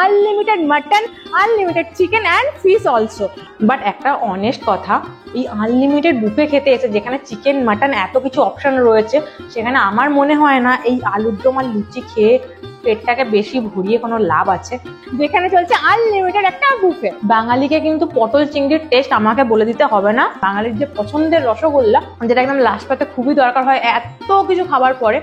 Unlimited mutton, unlimited chicken and fish also. But একটা honest কথা, এই আনলিমিটেড বুফে খেতে এসে যেখানে চিকেন মাটন এত কিছু অপশন রয়েছে, সেখানে আমার মনে হয় না এই আলুর দম আর লুচি খেয়ে পেটটাকে বেশি ভরিয়ে কোনো লাভ আছে। যেখানে চলছে আনলিমিটেড একটা বুফে। বাঙালিকে কিন্তু পটল চিংড়ির টেস্ট আমাকে বলে দিতে হবে না। বাঙালির যে পছন্দের রসগোল্লা, যেটা একদম লাস্ট পাতে খুবই দরকার হয় এত কিছু খাবার পরে।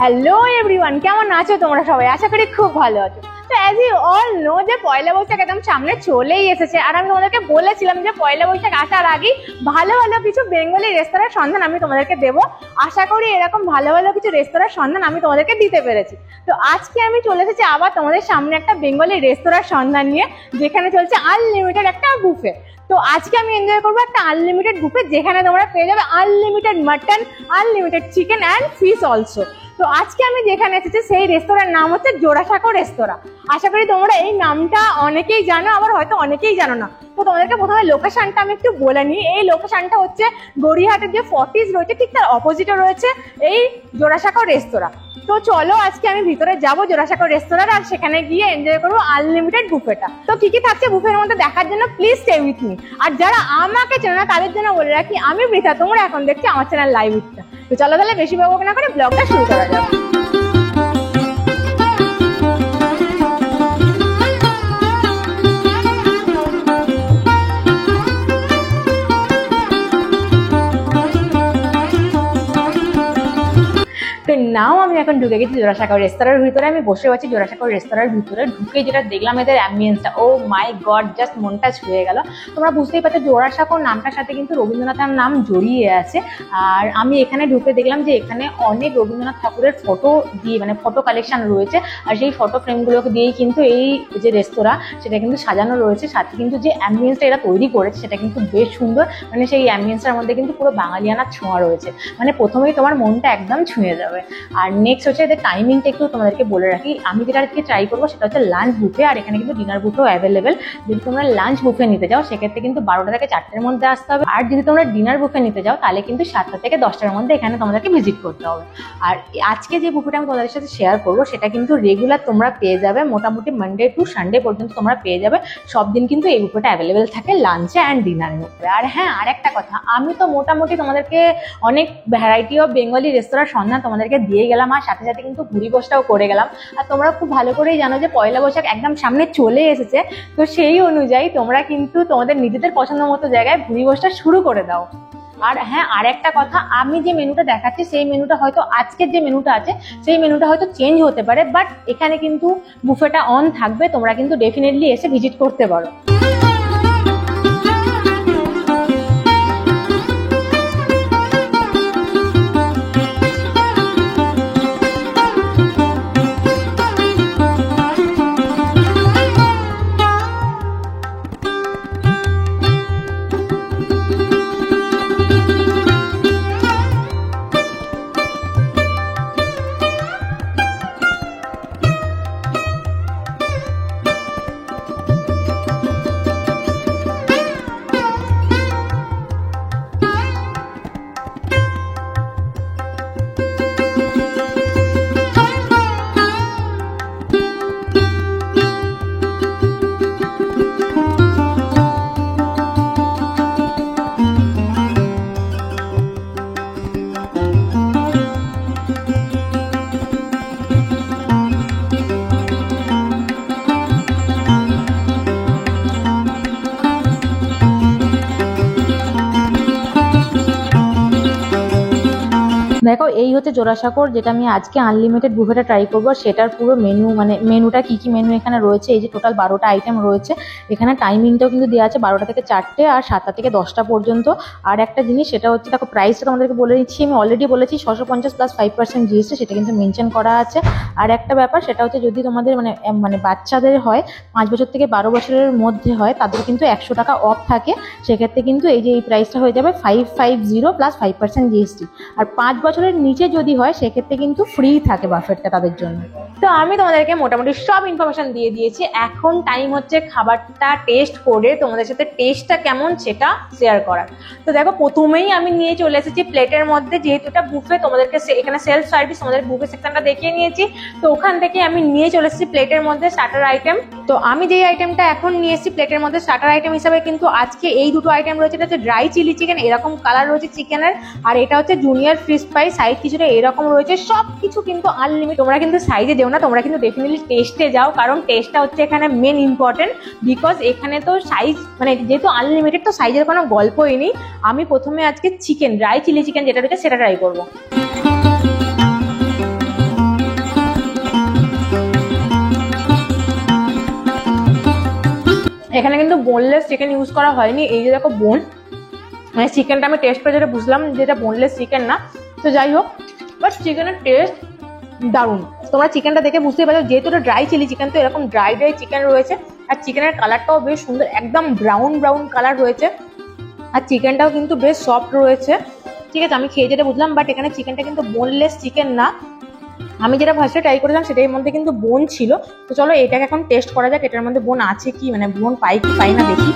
হ্যালো এভরিওয়ান, কেমন আছো তোমরা সবাই? আশা করি খুব ভালো আছো। তো অ্যাজ ইউ অল নো যে পয়লা বৈশাখ একদম সামনে চলেই এসেছে, আর আমি তোমাদেরকে বলেছিলাম যে পয়লা বৈশাখ আসার আগেই ভালো ভালো কিছু বেঙ্গলি রেস্তোরাঁর সন্ধান আমি তোমাদেরকে দেবো। আশা করি এরকম ভালো ভালো কিছু রেস্তোরাঁর সন্ধান আমি তোমাদেরকে দিতে পেরেছি। তো আজকে আমি চলে এসেছি আবার তোমাদের সামনে একটা বেঙ্গলি রেস্তোরাঁর সন্ধান নিয়ে, যেখানে চলছে আনলিমিটেড একটা বুফে। তো আজকে আমি এনজয় করবো একটা আনলিমিটেড বুফে, যেখানে তোমরা পেয়ে যাবে unlimited mutton, unlimited chicken and fish also. তো আজকে আমি যেখানে এসেছি সেই রেস্তোরাঁর নাম হচ্ছে জোড়াসাঁকো রেস্তোরাঁ। আশা করি তোমরা এই নামটা অনেকেই জানো, আবার হয়তো অনেকেই জানো না। তো তোমাদেরকে প্রথমে লোকেশনটা আমি একটু বলে নিই। এই লোকেশনটা হচ্ছে গড়িয়াহাটের যে ফর্টিস রয়েছে ঠিক তার অপোজিটে রয়েছে এই জোড়াসাঁকো রেস্তোরাঁ। তো চলো আজকে আমি ভিতরে যাবো জোড়াসাঁকো রেস্তোরাঁ, আর সেখানে গিয়ে এনজয় করবো আনলিমিটেড বুফেটা। তো কি কি থাকছে বুফের মধ্যে দেখার জন্য প্লিজ স্টে উইথ মি। আর যারা আমাকে চেনে না তাদের জন্য বলে রাখি, আমি বৃথা, তোমরা এখন দেখছি আমার চ্যানেল লাইভ উইথটা। তো চলো তাহলে বেশি বকবক না করে ব্লগটা শুরু করা যাক। তো নাও আমি এখন ঢুকে গেছি জোড়াসাঁকো রেস্তোরাঁর ভিতরে। আমি বসে আছি জোড়াসাঁকো রেস্তোরাঁর ভিতরে। ঢুকে যেটা দেখলাম এদের অ্যাম্বিয়েন্সটা, ও মাই গড, জাস্ট মনটা ছুঁয়ে গেল। তোমরা বুঝতেই পারছো জোড়াসাঁকো নামটার সাথে কিন্তু রবীন্দ্রনাথের নাম জড়িয়ে আছে। আর আমি এখানে ঢুকে দেখলাম যে এখানে অনেক রবীন্দ্রনাথ ঠাকুরের ফটো দিয়ে, মানে ফটো কালেকশন রয়েছে। আর সেই ফটো ফ্রেমগুলোকে দিয়েই কিন্তু এই যে রেস্তোরাঁ সেটা কিন্তু সাজানো রয়েছে। সাথে কিন্তু যে অ্যাম্বিয়েন্সটা এরা তৈরি করেছে সেটা কিন্তু বেশ সুন্দর। মানে সেই অ্যাম্বিয়েন্সটার মধ্যে কিন্তু পুরো বাঙালিয়ানার ছোঁয়া রয়েছে। মানে প্রথমেই তোমার মনটা একদম ছুঁয়ে যাবে। আর নেক্সট হচ্ছে এদের টাইমিংটা একটু তোমাদেরকে বলে রাখি। আমি যেটা আজকে ট্রাই করবো সেটা হচ্ছে লাঞ্চ বুফে, আর এখানে কিন্তু ডিনার বুফেও অ্যাভেলেবেল। যদি তোমরা লাঞ্চ বুফে নিতে যাও সেক্ষেত্রে কিন্তু 12টা থেকে 4টের মধ্যে আসতে হবে। আর যদি তোমরা ডিনার বুফে নিতে যাও তাহলে কিন্তু 7টা থেকে 10টার মধ্যে এখানে তোমাদেরকে ভিজিট করতে হবে। আর আজকে যে বুফেটা আমি তোমাদের সাথে শেয়ার করবো সেটা কিন্তু রেগুলার তোমরা পেয়ে যাবে, মোটামুটি মানডে টু সানডে পর্যন্ত তোমরা পেয়ে যাবে। সব দিন কিন্তু এই বুফেটা অ্যাভেলেবেল থাকে লাঞ্চে অ্যান্ড ডিনারের উপরে। আর হ্যাঁ, আর একটা কথা, আমি তো মোটামুটি তোমাদেরকে অনেক ভ্যারাইটি অফ বেঙ্গলি রেস্তোরাঁর সন্ধান তোমাদেরকে দিয়ে গেলাম, আর সাথে সাথে কিন্তু ভুরিভোজটাও করে গেলাম। আর তোমরা খুব ভালো করেই জানো যে পয়লা বৈশাখ একদম সামনে চলে এসেছে। তো সেই অনুযায়ী তোমরা কিন্তু তোমাদের নিজেদের পছন্দ মতো জায়গায় ভুরিভোজটা শুরু করে দাও। আর হ্যাঁ, আর একটা কথা, আমি যে মেনুটা দেখাচ্ছি সেই মেনুটা হয়তো আজকের যে মেনুটা আছে সেই মেনুটা হয়তো চেঞ্জ হতে পারে, বাট এখানে কিন্তু বুফেটা অন থাকবে। তোমরা কিন্তু ডেফিনেটলি এসে ভিজিট করতে পারো। দেখো, এই হচ্ছে জোড়াসাঁকোর, যেটা আমি আজকে আনলিমিটেড বুফেটা ট্রাই করবো সেটার পুরো মেনু, মানে মেনুটা কি কি মেনু এখানে রয়েছে। এই যে টোটাল 12টা আইটেম রয়েছে। এখানে টাইমিংটাও কিন্তু দেওয়া আছে 12টা থেকে 4টে আর 7টা থেকে 10টা পর্যন্ত। আর একটা জিনিস সেটা হচ্ছে, দেখো প্রাইসটা তোমাদেরকে বলে নিচ্ছি, আমি অলরেডি বলেছি 650 প্লাস 5% জিএসটি, সেটা কিন্তু মেনশন করা আছে। আর একটা ব্যাপার সেটা হচ্ছে, যদি তোমাদের মানে বাচ্চাদের হয় 5 বছর থেকে 12 বছরের মধ্যে হয় তাদের কিন্তু 100 টাকা অফ থাকে। সেক্ষেত্রে কিন্তু এই যে এই প্রাইসটা হয়ে যাবে 550 প্লাস 5% জিএসটি। আর 5 বছরের নিচে যদি হয় সেক্ষেত্রে কিন্তু ফ্রি থাকে বাফেটটা তাদের জন্য। তো আমি তোমাদেরকে মোটামুটি সব ইনফরমেশন দিয়ে দিয়েছি। এখন টাইম হচ্ছে খাবারটা টেস্ট করে তোমাদের সাথে টেস্টটা কেমন সেটা শেয়ার করার। তো দেখো, প্রথমেই আমি নিয়ে চলে এসেছি প্লেটের মধ্যে, যেহেতু এটা বুফে, তোমাদেরকে এখানে সেলফ সার্ভিস, তোমাদের বুফে সেকশনটা দেখিয়ে নিয়েছি। তো ওখান থেকে আমি নিয়ে চলে এসেছি প্লেটের মধ্যে স্টার্টার আইটেম। তো আমি যেই আইটেমটা এখন নিয়ে এসেছি প্লেটের মধ্যে স্টার্টার আইটেম হিসাবে, কিন্তু আজকে এই দুটো আইটেম রয়েছে। এটা হচ্ছে ড্রাই চিলি চিকেন, এরকম কালার রয়েছে চিকেনের, আর এটা হচ্ছে জুনিয়র ফিশ ফ্রাই, সাইজ কিছুটা এরকম রয়েছে। সব কিছু কিন্তু আনলিমিটেড। তোমরা কিন্তু সাইজে যেও না, তোমরা কিন্তু ডেফিনেটলি টেস্টে যাও, কারণ টেস্টটা হচ্ছে এখানে মেন ইম্পর্টেন্ট। বিকজ এখানে তো সাইজ, মানে যেহেতু আনলিমিটেড, তো সাইজের কোনো গল্পই নেই। আমি প্রথমে আজকে চিকেন, ড্রাই চিলি চিকেন যেটা রয়েছে সেটা ট্রাই করবো। এখানে কিন্তু বোনলেস চিকেন ইউজ করা হয়নি। এই যে দেখো বোন, মানে চিকেনটা আমি টেস্ট করে যেটা বুঝলাম যেটা বোনলেস চিকেন না। তো যাই হোক, বাট চিকেনের টেস্ট দারুণ। তোমরা চিকেনটা দেখে বুঝতেই পারছো, যেহেতু এটা ড্রাই চিলি চিকেন, তো এরকম ড্রাই চিকেন রয়েছে। আর চিকেনের কালারটাও বেশ সুন্দর, একদম ব্রাউন কালার রয়েছে। আর চিকেনটাও কিন্তু বেশ সফট রয়েছে। ঠিক আছে, আমি খেয়ে যেটা বুঝলাম, বাট এখানে চিকেনটা কিন্তু বোনলেস চিকেন না। আমি যেটা ফার্স্টে ট্রাই করেছিলাম সেটার মধ্যে কিন্তু বোন ছিল। তো চলো এটাকে এখন টেস্ট করা যাক, এটার মধ্যে বোন আছে কি, মানে বোন পাই কি পাই না দেখি।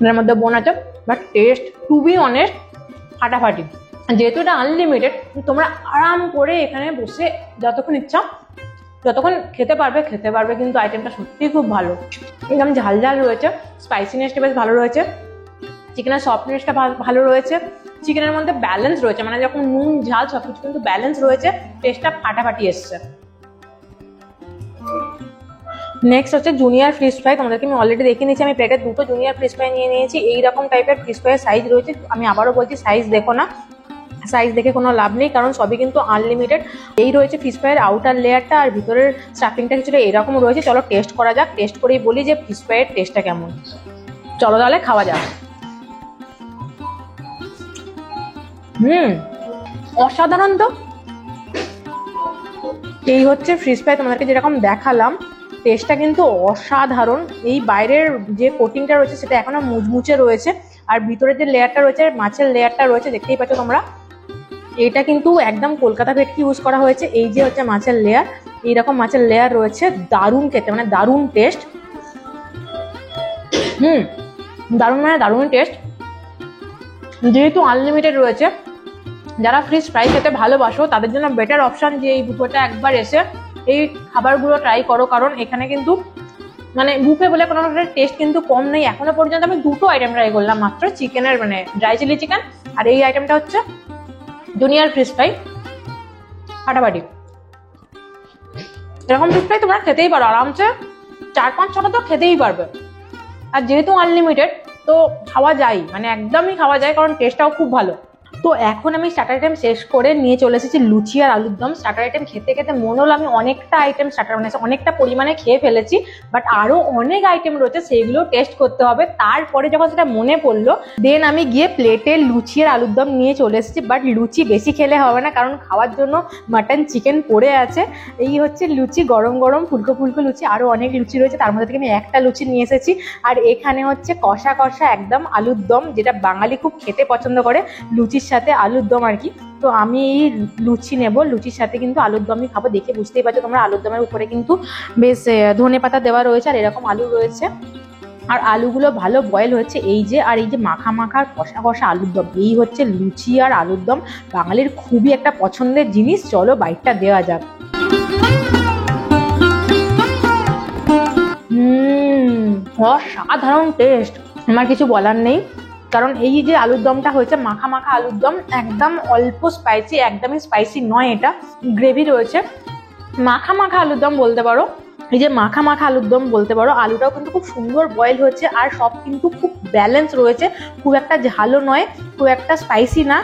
এটার মধ্যে বোন আছে, but taste to be honest ফাটাফাটি। যেহেতু এটা আনলিমিটেড, তোমরা আরাম করে এখানে বসে যতক্ষণ ইচ্ছা যতক্ষণ খেতে পারবে। কিন্তু আইটেমটা সত্যিই খুব ভালো, একদম ঝাল ঝাল রয়েছে, স্পাইসিনেসটা বেশ ভালো রয়েছে, চিকেনের সফটনেসটা ভালো রয়েছে, চিকেনের মধ্যে ব্যালেন্স রয়েছে, মানে যখন নুন ঝাল সবকিছু কিন্তু ব্যালেন্স রয়েছে, টেস্টটা ফাটাফাটি এসছে। নেক্সট হচ্ছে জুনিয়র ফিশ ফ্রাই। তোমাদেরকে আমি অলরেডি দেখিয়ে নিয়েছি, আমি প্লেটে দুটো জুনিয়র ফিশ ফ্রাই নিয়ে নিয়েছি। এইরকম টাইপের ফিশ ফ্রাইয়ের সাইজ রয়েছে। আমি আবারও বলছি, সাইজ দেখো না, সাইজ দেখে কোনো লাভ নেই, কারণ সবই কিন্তু আনলিমিটেড। এই রয়েছে ফিশ ফ্রাইয়ের আউটার লেয়ারটা, আর ভিতরের স্টাফিংটা কিছুটা এরকম রয়েছে। চলো টেস্ট করা যাক, টেস্ট করেই বলি যে ফিশ ফ্রাইয়ের টেস্টটা কেমন। চলো তাহলে খাওয়া যাক। অসাধারণ। তো এই হচ্ছে ফিশ ফ্রাই, তোমাদেরকে যেরকম দেখালাম, টেস্টটা কিন্তু অসাধারণ। এই বাইরের যে কোটিংটা রয়েছে সেটা এখনো মুচমুচে রয়েছে, আর ভিতরের যে লেয়ারটা রয়েছে, মাছের লেয়ারটা রয়েছে, দেখতেই পাচ্ছ তোমরা, এটা কিন্তু একদম কলকাতা ভেটকি ইউজ করা হয়েছে। এই যে হচ্ছে মাছের লেয়ার, এইরকম মাছের লেয়ার রয়েছে। দারুণ খেতে, মানে দারুণ টেস্ট। দারুণ টেস্ট। যেহেতু আনলিমিটেড রয়েছে, যারা ফিশ ফ্রাই খেতে ভালোবাসো তাদের জন্য বেটার অপশন যে এই বুফেটা একবার এসে এই খাবারগুলো ট্রাই করো, কারণ এখানে কিন্তু মানে বুফে বলে কোনো টেস্ট কিন্তু কম নেই। এখনো পর্যন্ত আমি দুটো আইটেম ট্রাই করলাম মাত্র, চিকেনের মানে ড্রাই চিলি চিকেন, আর এই আইটেমটা হচ্ছে জুনিয়র ফিশ ফ্রাই, ফাটাফাটি। এরকম ফিশ ফ্রাই তোমরা খেতেই পারো আরামসে, 4-5-6টা তো খেতেই পারবে। আর যেহেতু আনলিমিটেড, তো খাওয়া যায়, মানে একদমই খাওয়া যায়, কারণ টেস্টটাও খুব ভালো। তো এখন আমি স্টার্টার আইটেম শেষ করে নিয়ে চলে এসেছি লুচি আর আলুর দম। স্টার্টার আইটেম খেতে খেতে মনে হলো আমি অনেকটা আইটেম স্টার্টার মানে অনেকটা পরিমাণে খেয়ে ফেলেছি, বাট আরো অনেক আইটেম রয়েছে, সেগুলো টেস্ট করতে হবে। তারপরে যখন সেটা মনে পড়লো, দেন আমি গিয়ে প্লেটে লুচি আর আলুর দম নিয়ে চলে এসেছি। বাট লুচি বেশি খেলে হবে না, কারণ খাওয়ার জন্য মাটন চিকেন পড়ে আছে। এই হচ্ছে লুচি, গরম গরম ফুলকো ফুলকো লুচি। আরো অনেক লুচি রয়েছে, তার মধ্যে থেকে আমি একটা লুচি নিয়ে এসেছি। আর এখানে হচ্ছে কষা কষা একদম আলুর দম, যেটা বাঙালি খুব খেতে পছন্দ করে, লুচির সাথে আলুর দম আর কি। তো আমি এই লুচি নেব, লুচির সাথে কিন্তু আলুর দমই খাবো। দেখে বুঝতেই পারছো তোমরা, আলুর দমের উপরে কিন্তু বেশ ধনে পাতা দেওয়া রয়েছে, আর এরকম আলু রয়েছে, আর আলুগুলো ভালো বয়েল হচ্ছে। এই যে আর এই যে মাখা মাখা কষা কষা আলুর দম, এই হচ্ছে লুচি আর আলুর দম, বাঙালির খুবই একটা পছন্দের জিনিস। চলো বাইটটা দেওয়া যাক। অসাধারণ টেস্ট, আমার কিছু বলার নেই। কারণ এই যে আলুর দমটা হয়েছে মাখা মাখা আলুর দম, একদম অল্প স্পাইসি, একদমই স্পাইসি নয়, এটা গ্রেভি রয়েছে, মাখা মাখা আলুর দম বলতে পারো। এই যে মাখা মাখা আলুর দম বলতে পারো। আলুটাও কিন্তু খুব সুন্দর বয়েল হচ্ছে, আর সব কিন্তু খুব ব্যালেন্স রয়েছে, খুব একটা ঝালও নয়, খুব একটা স্পাইসি না,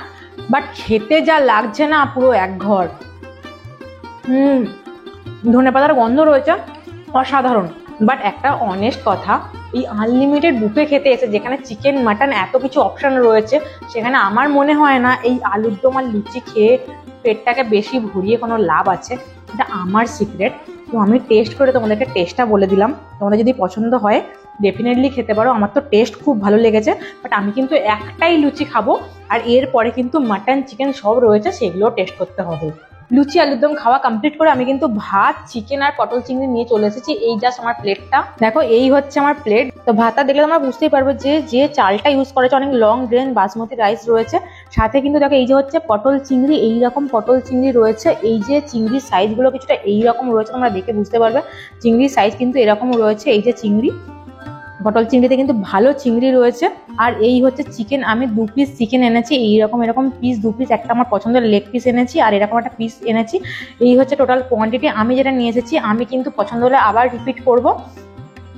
বাট খেতে যা লাগছে না, পুরো এক ঘর। ধনেপাতার গন্ধ রয়েছে, অসাধারণ। বাট একটা অনেস্ট কথা, এই আনলিমিটেড বুফে খেতে এসে যেখানে চিকেন মাটন এত কিছু অপশন রয়েছে, সেখানে আমার মনে হয় না এই আলুর দম আর লুচি খেয়ে পেটটাকে বেশি ভরিয়ে কোনো লাভ আছে। এটা আমার সিক্রেট। তো আমি টেস্ট করে তোমাদেরকে টেস্টটা বলে দিলাম, তোমাদের যদি পছন্দ হয় ডেফিনেটলি খেতে পারো। আমার তো টেস্ট খুব ভালো লেগেছে, বাট আমি কিন্তু একটাই লুচি খাবো, আর এরপরে কিন্তু মাটন চিকেন সব রয়েছে, সেগুলো টেস্ট করতে হবে। লুচি আলুর দম খাওয়া কমপ্লিট করে আমি কিন্তু ভাত, চিকেন আর পটল চিংড়ি নিয়ে চলে এসেছি। এই জাস্ট আমার প্লেটটা দেখো, এই হচ্ছে আমার প্লেট। তো ভাতটা দেখলে তোমরা বুঝতেই পারবে যে চালটা ইউজ করেছে অনেক লং গ্রেন বাসমতি রাইস রয়েছে। সাথে কিন্তু দেখো এই যে হচ্ছে পটল চিংড়ি, এইরকম পটল চিংড়ি রয়েছে। এই যে চিংড়ির সাইজগুলো কিছুটা এইরকম রয়েছে, তোমরা দেখে বুঝতে পারবে চিংড়ির সাইজ কিন্তু এরকম রয়েছে। এই যে চিংড়ি, পটল চিংড়িতে কিন্তু ভালো চিংড়ি রয়েছে। আর এই হচ্ছে চিকেন, আমি 2 পিস চিকেন এনেছি, এরকম পিস 2 পিস, একটা আমার পছন্দের লেগ পিস এনেছি আর এরকম একটা পিস এনেছি। এই হচ্ছে টোটাল কোয়ান্টিটি আমি যেটা নিয়ে এসেছি। আমি কিন্তু পছন্দ হলে আবার রিপিট করব।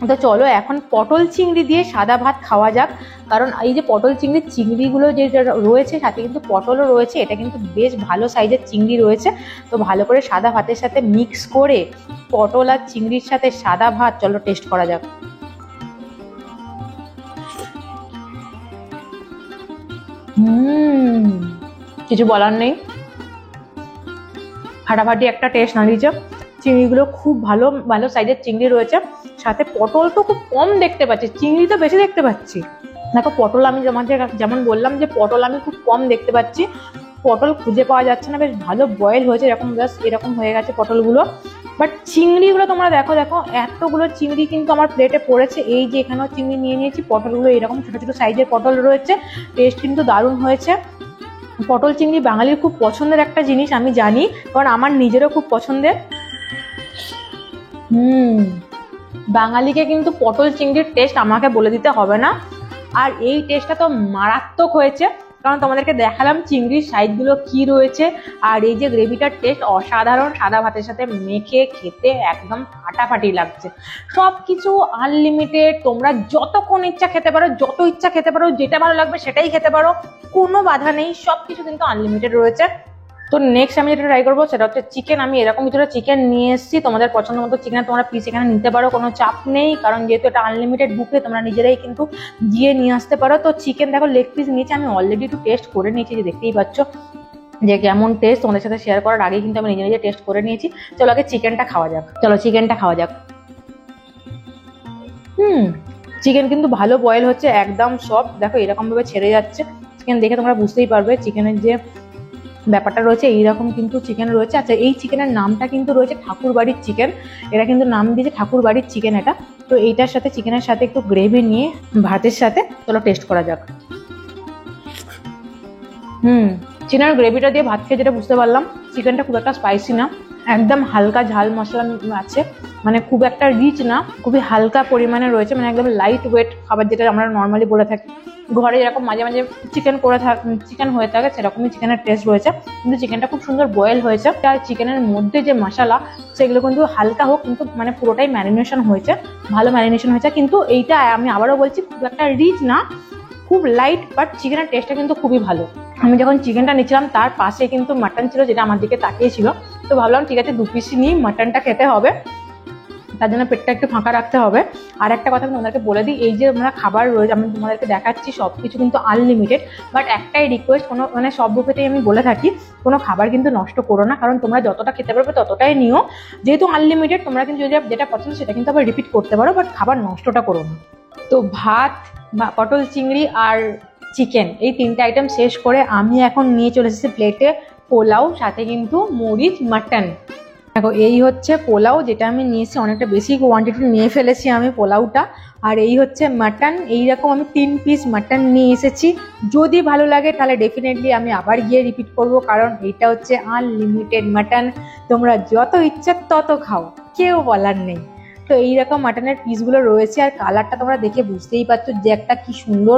তো চলো এখন পটল চিংড়ি দিয়ে সাদা ভাত খাওয়া যাক, কারণ এই যে পটল চিংড়িগুলো যে রয়েছে, সাথে কিন্তু পটলও রয়েছে, এটা কিন্তু বেশ ভালো সাইজের চিংড়ি রয়েছে। তো ভালো করে সাদা ভাতের সাথে মিক্স করে পটল আর চিংড়ির সাথে সাদা ভাত, চলো টেস্ট করা যাক। কিছু বলার নেই, ফাটাফাটি একটা টেস্ট না দিয়েছে। চিংড়িগুলো খুব ভালো ভালো সাইজের চিংড়ি রয়েছে, সাথে পটল তো খুব কম দেখতে পাচ্ছি, চিংড়ি তো বেশি দেখতে পাচ্ছি। দেখো পটল আমি যেমন বললাম যে পটল আমি খুব কম দেখতে পাচ্ছি, পটল খুঁজে পাওয়া যাচ্ছে না। বেশ ভালো বয়েল হয়েছে, এরকম জাস্ট এরকম হয়ে গেছে পটলগুলো। বাট চিংড়িগুলো তোমরা দেখো এতগুলো চিংড়ি কিন্তু আমার প্লেটে পড়েছে। এই যে এখানেও চিংড়ি নিয়ে নিয়েছি, পটলগুলো এরকম ছোট ছোট সাইজের পটল রয়েছে। টেস্ট কিন্তু দারুণ হয়েছে। পটল চিংড়ি বাঙালির খুব পছন্দের একটা জিনিস, আমি জানি, কারণ আমার নিজেরও খুব পছন্দের। বাঙালিকে কিন্তু পটল চিংড়ির টেস্ট আমাকে বলে দিতে হবে না। আর এই টেস্টটা তো মারাত্মক হয়েছে, কারণ তোমাদেরকে দেখালাম চিংড়ির সাইজগুলো কি রয়েছে। আর এই যে গ্রেভিটার টেস্ট অসাধারণ, সাদা ভাতের সাথে মেখে খেতে একদম ফাটাফাটি লাগছে। সব কিছু আনলিমিটেড, তোমরা যতক্ষণ ইচ্ছা খেতে পারো, যত ইচ্ছা খেতে পারো, যেটা ভালো লাগবে সেটাই খেতে পারো, কোনো বাধা নেই, সব কিছু কিন্তু আনলিমিটেড রয়েছে। তো নেক্সট আমি যেটা ট্রাই করবো সেটা হচ্ছে চিকেন। আমি এরকম ভিতরে চিকেন নিয়ে এসেছি, তোমাদের পছন্দ মতো চিকেন তোমরা পিস এখানে নিতে পারো, কোনো চাপ নেই, কারণ যেহেতু এটা আনলিমিটেড বুফে, তোমরা নিজেরাই কিন্তু গিয়ে নিয়ে আসতে পারো। তো চিকেন দেখো লেগ পিস নিয়েছি, আমি অলরেডি একটু টেস্ট করে নিয়েছি, যে দেখতেই পাচ্ছ যে কেমন টেস্ট। তোমাদের সাথে শেয়ার করার আগে কিন্তু আমি নিজে নিজে টেস্ট করে নিয়েছি। চলো আগে চিকেনটা খাওয়া যাক। চিকেন কিন্তু ভালো বয়েল হচ্ছে, একদম সফট, দেখো এরকম ভাবে ছেড়ে যাচ্ছে। চিকেন দেখে তোমরা বুঝতেই পারবে চিকেনের যে ব্যাপারটা রয়েছে, এইরকম কিন্তু চিকেন রয়েছে। আচ্ছা, এই চিকেনের নামটা কিন্তু রয়েছে ঠাকুর বাড়ির চিকেন, এরা কিন্তু নাম দিয়েছে ঠাকুর বাড়ির চিকেন এটা। তো এইটার সাথে চিকেনের সাথে একটু গ্রেভি নিয়ে ভাতের সাথে চলো টেস্ট করা যাক। চিকেনের গ্রেভিটা দিয়ে ভাত খেয়ে যেটা বুঝতে পারলাম, চিকেনটা খুব একটা স্পাইসি না, একদম হালকা ঝাল মশলা আছে, মানে খুব একটা রিচ না, খুবই হালকা পরিমাণে রয়েছে, মানে একদম লাইট ওয়েট খাবার, যেটা আমরা নর্মালি বলে থাকি ঘরে যেরকম মাঝে মাঝে চিকেন হয়ে থাকে, সেরকমই চিকেনের টেস্ট রয়েছে। কিন্তু চিকেনটা খুব সুন্দর বয়েল হয়েছে, আর চিকেনের মধ্যে যে মশলা সেগুলো কিন্তু হালকা হোক, কিন্তু মানে পুরোটাই ম্যারিনেশন হয়েছে, ভালো ম্যারিনেশন হয়েছে। কিন্তু এইটা আমি আবারও বলছি, খুব একটা রিচ না, খুব লাইট, বাট চিকেনের টেস্টটা কিন্তু খুবই ভালো। আমি যখন চিকেনটা নিচ্ছিলাম তার পাশে কিন্তু মাটন ছিল, যেটা আমার দিকে তাকিয়েছিল। তো ভাবলাম ঠিক আছে 2 পিসই নিয়ে মাটনটা খেতে হবে, তার জন্য পেটটা একটু ফাঁকা রাখতে হবে। আর একটা কথা আমি তোমাদেরকে বলে দিই, এই যে আমরা খাবার রয়েছে আমি তোমাদেরকে দেখাচ্ছি, সব কিছু কিন্তু আনলিমিটেড। বাট একটাই রিকোয়েস্ট, কোনো মানে সব বুফেতেই আমি বলে থাকি, কোনো খাবার কিন্তু নষ্ট করো না, কারণ তোমরা যতটা খেতে পারবে ততটাই নিও। যেহেতু আনলিমিটেড, তোমরা কিন্তু যেটা পছন্দ সেটা কিন্তু আবার রিপিট করতে পারো, বাট খাবার নষ্টটা করো না। তো ভাত, পটল চিংড়ি আর চিকেন, এই 3টে আইটেম শেষ করে আমি এখন নিয়ে চলে এসেছি প্লেটে পোলাও, সাথে কিন্তু মরিচ মাটন। দেখো এই হচ্ছে পোলাও, যেটা আমি নিয়েছি, অনেকটা বেশি কোয়ান্টিটি নিয়ে ফেলেছি আমি পোলাওটা। আর এই হচ্ছে মাটন, এইরকম আমি 3 পিস মাটন নিয়ে এসেছি। যদি ভালো লাগে তাহলে ডেফিনেটলি আমি আবার গিয়ে রিপিট করব, কারণ এইটা হচ্ছে আনলিমিটেড মাটন, তোমরা যত ইচ্ছা তত খাও, কেউ বলার নেই। তো এইরকম মাটনের পিসগুলো রয়েছে, আর কালারটা তোমরা দেখে বুঝতেই পারছো যে একটা কি সুন্দর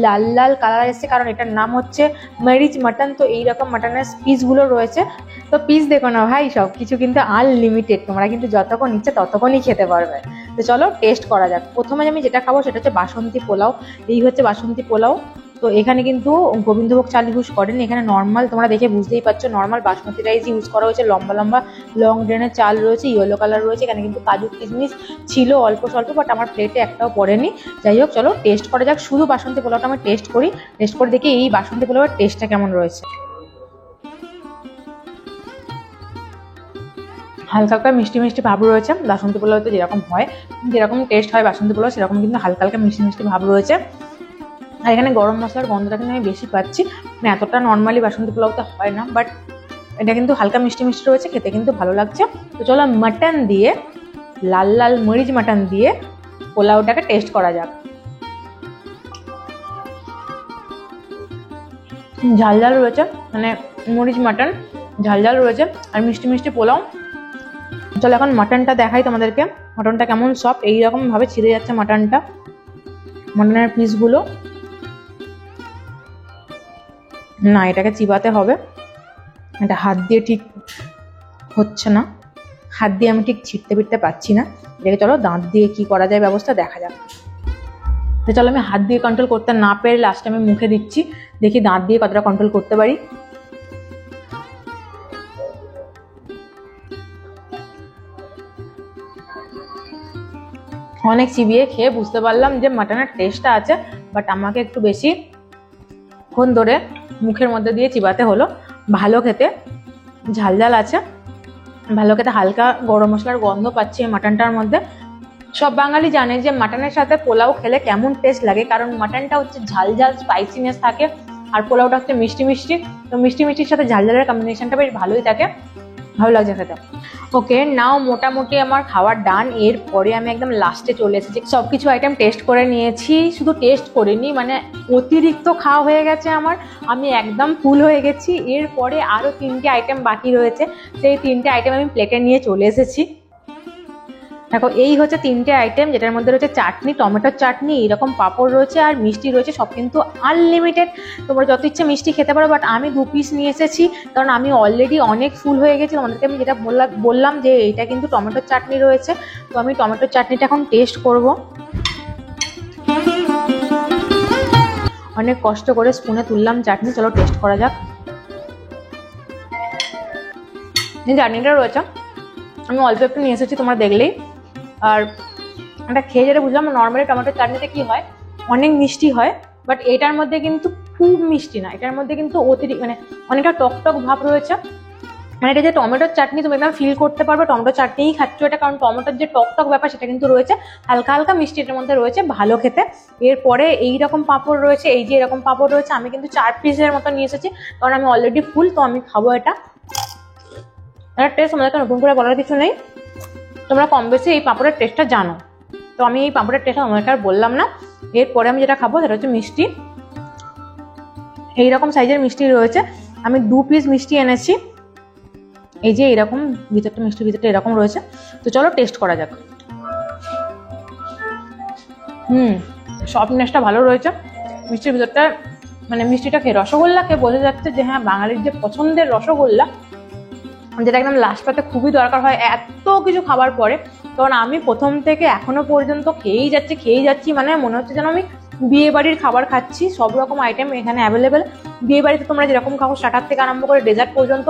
লাল লাল কালার এসছে, কারণ এটার নাম হচ্ছে মরিচ মাটন। তো এইরকম মাটনের পিসগুলো রয়েছে। তো পিস দেখো না ভাই, সব কিছু কিন্তু আনলিমিটেড, তোমরা কিন্তু যতক্ষণ ইচ্ছে ততক্ষণই খেতে পারবে। তো চলো টেস্ট করা যাক। প্রথমে আমি যেটা খাবো সেটা হচ্ছে বাসন্তী পোলাও। এই হচ্ছে বাসন্তী পোলাও। তো এখানে কিন্তু গোবিন্দভোগ চাল ইউজ করেন, এখানে নর্মাল, তোমরা দেখে বুঝতেই পারছো, নর্মাল বাসমতি রাইস ইউজ করা হয়েছে। লম্বা লম্বা লং গ্রেনের চাল রয়েছে, ইয়েলো কালার রয়েছে। এখানে কিন্তু কাজু কিশমিশ ছিল অল্প স্বল্প, বাট আমার প্লেটে একটাও পড়েনি। যাই হোক, চলো টেস্ট করা যাক। শুধু বাসন্তী পোলাওটা আমি টেস্ট করে দেখি এই বাসন্তী পোলাওয়ের টেস্টটা কেমন রয়েছে। হালকা হালকা মিষ্টি মিষ্টি ভাব রয়েছে। বাসন্তী পোলাওতে যেরকম হয়, যেরকম টেস্ট হয় বাসন্তী পোলাও, সেরকম কিন্তু হালকা হালকা মিষ্টি মিষ্টি ভাব রয়েছে। আর এখানে গরম মশলার গন্ধটা কিন্তু আমি বেশি পাচ্ছি, মানে এতটা নর্মালি বাসন্তী পোলাওতে হয় না, বাট এটা কিন্তু হালকা মিষ্টি মিষ্টি রয়েছে, খেতে কিন্তু ভালো লাগছে। তো চলো মাটন দিয়ে, লাল লাল মরিচ মাটন দিয়ে পোলাওটাকে টেস্ট করা যাক। ঝাল ঝাল রয়েছে, মানে মরিচ মাটন ঝাল ঝাল রয়েছে, আর মিষ্টি মিষ্টি পোলাও। চলো এখন মাটনটা দেখাই তোমাদেরকে, মাটনটা কেমন সফট, এইরকম ভাবে ছিঁড়ে যাচ্ছে মাটনটা, মাটনের পিসগুলো। না, এটাকে চিবাতে হবে, এটা হাত দিয়ে ঠিক হচ্ছে না, হাত দিয়ে আমি ঠিক ছিঁড়তে ফিরতে পারছি না। এটাকে চলো দাঁত দিয়ে কি করা যায় ব্যবস্থা দেখা যাক। তো চলো আমি হাত দিয়ে কন্ট্রোল করতে না পেরে লাস্টে আমি মুখে দিচ্ছি, দেখি দাঁত দিয়ে কতটা কন্ট্রোল করতে পারি। অনেক চিবিয়ে খেয়ে বুঝতে পারলাম যে মাটনের টেস্টটা আছে, বাট আমাকে একটু বেশি ক্ষণ ধরে মুখের মধ্যে দিয়ে চিবাতে হলো। ভালো খেতে, ঝাল ঝাল আছে, ভালো খেতে, হালকা গরম মশলার গন্ধ পাচ্ছি এই মাটনটার মধ্যে। সব বাঙালি জানে যে মাটনের সাথে পোলাও খেলে কেমন টেস্ট লাগে, কারণ মাটনটা হচ্ছে ঝাল ঝাল স্পাইসিনেস থাকে, আর পোলাওটা হচ্ছে মিষ্টি মিষ্টি। তো মিষ্টি মিষ্টির সাথে ঝাল ঝালের কম্বিনেশনটা বেশ ভালোই থাকে, ভালো লাগছে খেতে। ওকে, নাও মোটামুটি আমার খাওয়ার ডান। এরপরে আমি একদম লাস্টে চলে এসেছি, সবকিছু আইটেম টেস্ট করে নিয়েছি, শুধু টেস্ট করিনি, মানে অতিরিক্ত খাওয়া হয়ে গেছে আমার, আমি একদম ফুল হয়ে গেছি। এরপরে আরও 3টে আইটেম বাকি রয়েছে, সেই 3টে আইটেম আমি প্লেটে নিয়ে চলে এসেছি। দেখো এই হচ্ছে 3টে আইটেম, যেটার মধ্যে রয়েছে চাটনি, টমেটোর চাটনি, এইরকম পাঁপড় রয়েছে, আর মিষ্টি রয়েছে। সব কিন্তু আনলিমিটেড, তোমরা যত ইচ্ছে মিষ্টি খেতে পারো, বাট আমি 2 পিস নিয়ে এসেছি, কারণ আমি অলরেডি অনেক ফুল হয়ে গেছি। তোমাদেরকে আমি যেটা বললাম যে এইটা কিন্তু টমেটোর চাটনি রয়েছে, তো আমি টমেটোর চাটনিটা এখন টেস্ট করব। অনেক কষ্ট করে স্পুনে তুললাম চাটনি, চলো টেস্ট করা যাক। এই চাটনিটা রয়েছে, আমি অল্প একটু নিয়ে এসেছি, তোমরা দেখলেই। আর এটা খেয়ে যেটা বুঝলাম, নর্মালি টমেটোর চাটনিতে কি হয়, অনেক মিষ্টি হয়, বাট এটার মধ্যে কিন্তু খুব মিষ্টি না, এটার মধ্যে কিন্তু অতিরিক্ত, মানে অনেকটা টক টক ভাব রয়েছে। মানে এটা যে টমেটোর চাটনি, তুমি একদম ফিল করতে পারবে টমেটো চাটনিই খাচ্ছ এটা, কারণ টমেটোর যে টক টক ব্যাপার সেটা কিন্তু রয়েছে, হালকা হালকা মিষ্টি এটার মধ্যে রয়েছে, ভালো খেতে। এরপরে এইরকম পাঁপড় রয়েছে, এই যে এরকম পাঁপড় রয়েছে, আমি কিন্তু 4 পিসের মতো নিয়ে এসেছি, কারণ আমি অলরেডি ফুল, তো আমি খাবো এটা। এটার টেস্ট আমাদেরকে নতুন করে বলার কিছু নেই, তোমরা কম বেশি এই পাঁপড়ের টেস্টটা জানো, তো আমি এই পাঁপড়ের টেস্টটা তোমাদেরকে আর বললাম না। এরপরে আমি যেটা খাবো সেটা হচ্ছে মিষ্টি, এইরকম সাইজের মিষ্টি রয়েছে, আমি 2 পিস মিষ্টি এনেছি, এই যে এরকম ভিতরটা, মিষ্টি ভিতরটা এরকম রয়েছে। তো চলো টেস্ট করা যাক। সফটনেসটা ভালো রয়েছে মিষ্টির ভিতরটা, মানে মিষ্টিটা খেয়ে, রসগোল্লা খেয়ে বোঝা যাচ্ছে যে হ্যাঁ বাঙালির যে পছন্দের রসগোল্লা, যেটা একদম লাস্ট পাতে খুবই দরকার হয় এত কিছু খাবার পরে। কারণ আমি প্রথম থেকে এখনো পর্যন্ত খেয়েই যাচ্ছি, মানে মনে হচ্ছে যেন আমি বিয়ে বাড়ির খাবার খাচ্ছি। সব রকম আইটেম এখানে অ্যাভেলেবেল, বিয়ে বাড়িতে তোমরা যেরকম খাও স্টার্টার থেকে আরম্ভ করে ডেজার্ট পর্যন্ত,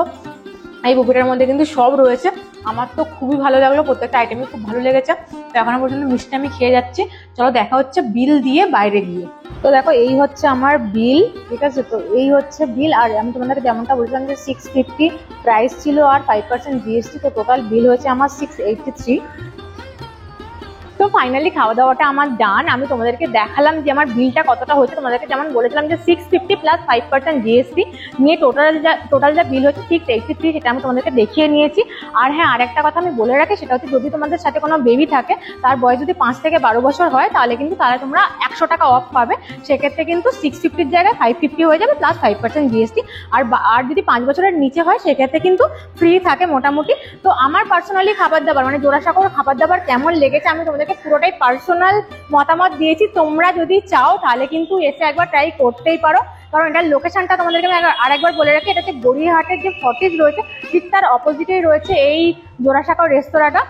এই বুফেটার মধ্যে কিন্তু সব রয়েছে। আমার তো খুবই ভালো লাগলো, প্রত্যেকটা আইটেমই খুব ভালো লেগেছে। তো এখনো পর্যন্ত মিষ্টি আমি খেয়ে যাচ্ছি, চলো দেখা হচ্ছে বিল দিয়ে বাইরে গিয়ে। তো দেখো এই হচ্ছে আমার বিল, ঠিক আছে, তো এই হচ্ছে বিল। আর আমি তোমাদেরকে যেমনটা বলছিলাম যে 650 প্রাইস ছিল আর 5% জিএসটি, তো টোটাল বিল হয়েছে আমার 683। তো ফাইনালি খাওয়া দাওয়াটা আমার ডান। আমি তোমাদেরকে দেখালাম যে আমার বিলটা কতটা হচ্ছে, তোমাদেরকে যেমন বলেছিলাম যে 650 প্লাস 5% জিএসটি নিয়ে টোটাল যা বিল হচ্ছে 683, সেটা আমি তোমাদেরকে দেখিয়ে নিয়েছি। আর হ্যাঁ, আরেকটা কথা আমি বলে রাখি, সেটা হচ্ছে যদি তোমাদের সাথে কোনো বেবি থাকে, তার বয়স যদি 5 থেকে 12 বছর হয়, তাহলে তোমরা 100 টাকা অফ পাবে। সেক্ষেত্রে কিন্তু 650 জায়গায় 550 হয়ে যাবে প্লাস 5% জিএসটি। আর যদি 5 বছরের নিচে হয় সেক্ষেত্রে কিন্তু ফ্রি থাকে মোটামুটি। তো আমার পার্সোনালি খাবার দাবার, মানে জোড়াসাঁকোর খাবার দাবার কেমন লেগেছে আমি তোমাদেরকে পুরোটাই পার্সোনাল মতামত দিয়েছি। তোমরা যদি চাও তাহলে কিন্তু এসে একবার ট্রাই করতেই পারো, কারণ এটার লোকেশনটা তোমাদেরকে আমি আরেকবার বলে রাখি, এটা হচ্ছে গড়িয়াহাটের যে ফর্টিজ রয়েছে ঠিক তার অপোজিটেই রয়েছে এই জোড়াসাঁকোর রেস্তোরাঁটা।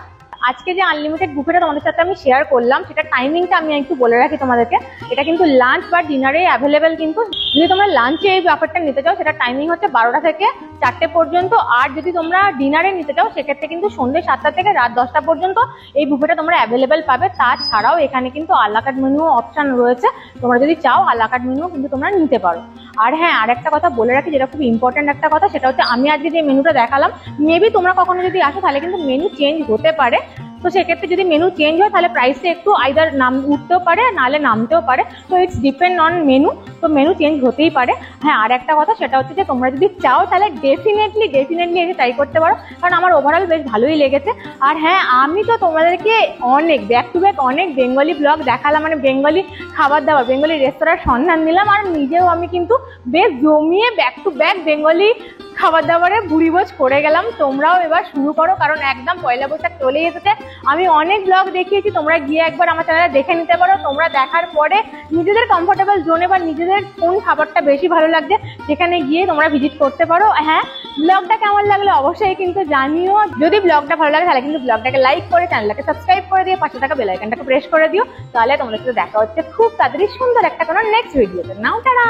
আজকে যে আনলিমিটেড বুফেটা তোমাদের সাথে আমি শেয়ার করলাম, সেটা টাইমিংটা আমি একটু বলে রাখি তোমাদেরকে। এটা কিন্তু লাঞ্চ বা ডিনারে অ্যাভেলেবেল, কিন্তু যদি তোমরা লাঞ্চে এই ব্যাপারটা নিতে চাও সেটা টাইমিং হচ্ছে 12টা থেকে 4টে পর্যন্ত। আর যদি তোমরা ডিনারে নিতে চাও সেক্ষেত্রে কিন্তু সন্ধ্যে 7টা থেকে রাত 10টা পর্যন্ত এই বুফেটা তোমরা অ্যাভেলেবেল পাবে। তাছাড়াও এখানে কিন্তু আলাকাট মেনু অপশন রয়েছে, তোমরা যদি চাও আলাকাট মেনু কিন্তু তোমরা নিতে পারো। আর হ্যাঁ, আর একটা কথা বলে রাখি যেটা খুব ইম্পর্টেন্ট একটা কথা, সেটা হচ্ছে আমি আজকে যে মেনুটা দেখালাম, মেবি তোমরা কখনো যদি আসো তাহলে কিন্তু মেনু চেঞ্জ হতে পারে। তো সেক্ষেত্রে যদি মেনু চেঞ্জ হয় তাহলে প্রাইসে একটু আইদার নাম উঠতেও পারে নাহলে নামতেও পারে। তো ইটস ডিপেন্ড অন মেনু, তো মেনু চেঞ্জ হতেই পারে। হ্যাঁ, আর একটা কথা সেটা হচ্ছে যে তোমরা যদি চাও তাহলে ডেফিনেটলি এসে ট্রাই করতে পারো, কারণ আমার ওভারঅল বেশ ভালোই লেগেছে। আর হ্যাঁ, আমি তো তোমাদেরকে অনেক ব্যাক টু ব্যাক অনেক বেঙ্গলি ব্লগ দেখালাম, মানে বেঙ্গলি খাবার দাবার, বেঙ্গলি রেস্তোরাঁর সন্ধান দিলাম। আর নিজেও আমি কিন্তু বেশ জমিয়ে ব্যাক টু ব্যাক বেঙ্গলি খাবার দাবারে বুড়িভোজ করে গেলাম। তোমরাও এবার শুরু করো, কারণ একদম পয়লা বৈশাখ চলেই এসেছে। আমি অনেক ব্লগ দেখিয়েছি, তোমরা গিয়ে একবার আমার চ্যানেলে দেখে নিতে পারো। তোমরা দেখার পরে নিজেদের কমফোর্টেবল জোনে বা নিজেদের কোন খাবারটা বেশি ভালো লাগছে সেখানে গিয়ে তোমরা ভিজিট করতে পারো। হ্যাঁ, ব্লগটা কেমন লাগলো অবশ্যই কিন্তু জানিও। যদি ব্লগটা ভালো লাগে তাহলে কিন্তু ব্লগটাকে লাইক করে চ্যানেলটাকে সাবস্ক্রাইব করে দিয়ে পাশে থাকা বেল আইকনটাকে প্রেস করে দিও। তাহলে তোমাদের সাথে দেখা হচ্ছে খুব তাড়াতাড়ি সুন্দর একটা কোনো নেক্সট ভিডিওতে। নাও টাটা।